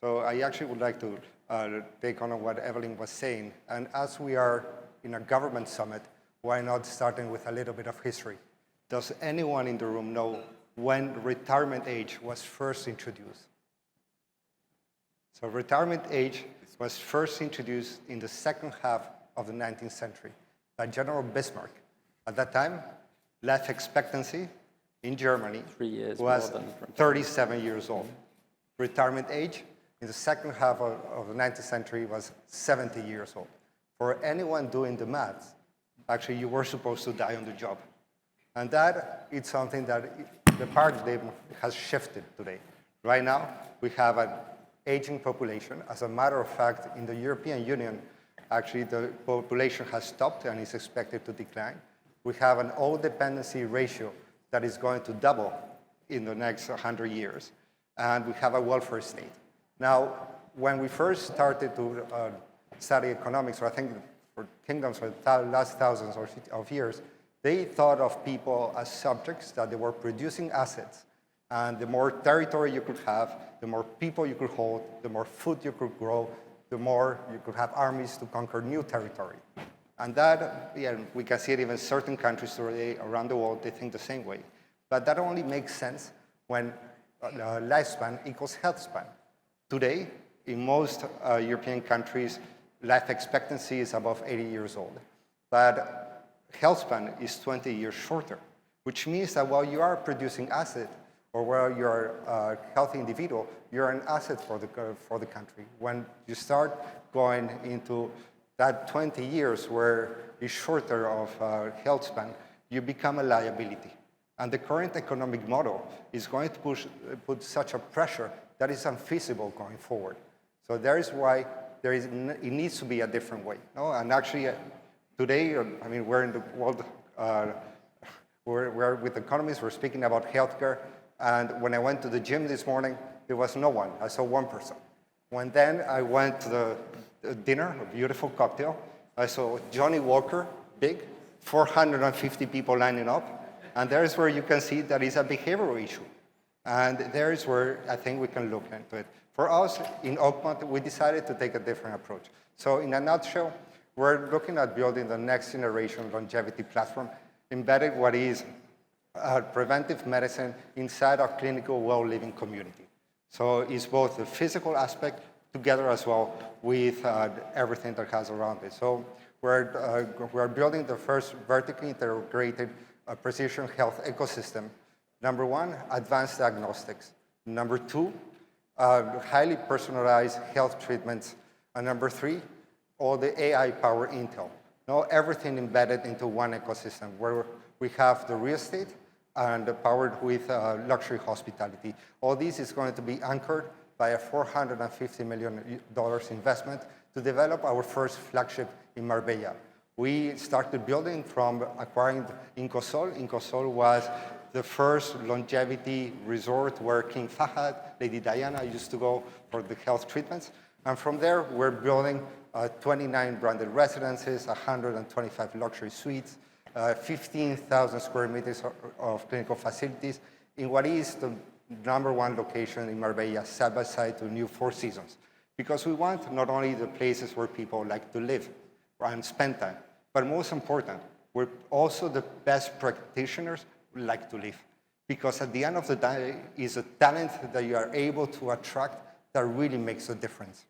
So I actually would like to take on what Evelyn was saying. And as we are in a government summit, why not starting with a little bit of history? Does anyone in the room know when retirement age was first introduced? So retirement age was first introduced in the second half of the 19th century by General Bismarck. At that time, life expectancy in Germany was 37 years old. Retirement age in the second half of the 19th century was 70 years old. For anyone doing the maths, actually you were supposed to die on the job. And that is something that the paradigm has shifted today. Right now, we have an aging population. As a matter of fact, in the European Union, actually the population has stopped and is expected to decline. We have an old dependency ratio that is going to double in the next 100 years. And we have a welfare state. Now, when we first started to study economics, or I think for kingdoms for the last thousands of years, they thought of people as subjects, that they were producing assets. And the more territory you could have, the more people you could hold, the more food you could grow, the more you could have armies to conquer new territory. And that, yeah, we can see it even in certain countries today around the world, they think the same way. But that only makes sense when lifespan equals health span. Today, in most European countries, life expectancy is above 80 years old. But health span is 20 years shorter, which means that while you are producing asset, or while you're a healthy individual, you're an asset for the country. When you start going into that 20 years where it's shorter of health span, you become a liability. And the current economic model is going to put such a pressure that is unfeasible going forward. So that is why it needs to be a different way. No? And actually, today, I mean, we're in the world, we're with economists, we're speaking about healthcare. And when I went to the gym this morning, there was no one. I saw one person. When then I went to the dinner, a beautiful cocktail, I saw Johnny Walker, big, 450 people lining up. And there's where you can see that it's a behavioral issue. And there's where I think we can look into it. For us, in Oakmond, we decided to take a different approach. So in a nutshell, we're looking at building the next generation longevity platform, embedded what is preventive medicine inside our clinical well-living community. So it's both the physical aspect together as well with everything that has around it. So we're building the first vertically integrated precision health ecosystem. Number one, advanced diagnostics. Number two, highly personalized health treatments. And number three, all the AI-powered intel. Now everything embedded into one ecosystem where we have the real estate and powered with luxury hospitality. All this is going to be anchored by a $450 million investment to develop our first flagship in Marbella. We started building from acquiring Incosol. Incosol was the first longevity resort where King Fahad, Lady Diana used to go for the health treatments. And from there, we're building 29 branded residences, 125 luxury suites, 15,000 square meters of clinical facilities in what is the #1 location in Marbella, side by side to new Four Seasons. Because we want not only the places where people like to live and spend time, but most important, we're also the best practitioners who like to live. Because at the end of the day, it's a talent that you are able to attract that really makes a difference.